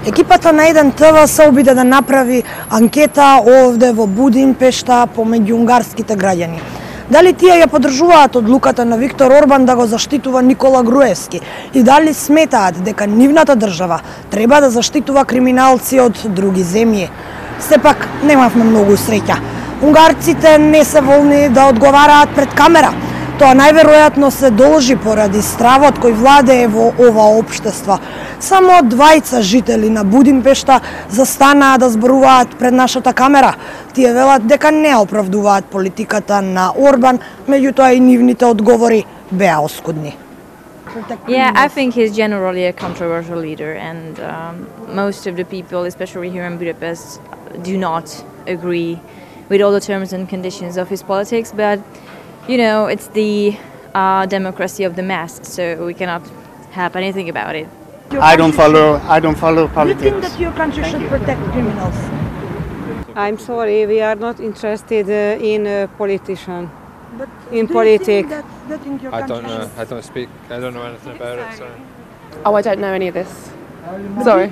Екипата на 1 ТВ се обиде да направи анкета овде во Будимпешта помеѓу унгарските граѓани. Дали тие ја поддржуваат одлуката на Виктор Орбан да го заштитува Никола Груевски и дали сметаат дека нивната држава треба да заштитува криминалци од други земји? Сепак немавме многу среќа. Унгарците не се волни да одговараат пред камера. Тоа најверојатно се должи поради стравот кој владее во ова општество. Само 2 жители на Будимпешта застанаа да зборуваат пред нашата камера. Тие велат дека не оправдуваат политиката на Орбан, меѓутоа и нивните одговори беа оскудни. Yeah, I think he's generally a controversial leader, and most of the people, especially here in Budapest, do not agree with all the terms and conditions of his politics, but you know, it's the democracy of the mass, so we cannot help anything about it. I don't follow politics. You think that your country should protect criminals? I'm sorry, we are not interested in politician. But In do you politics. think that in your I country don't know. I don't know anything about it. Sorry. Oh, I don't know any of this. Sorry.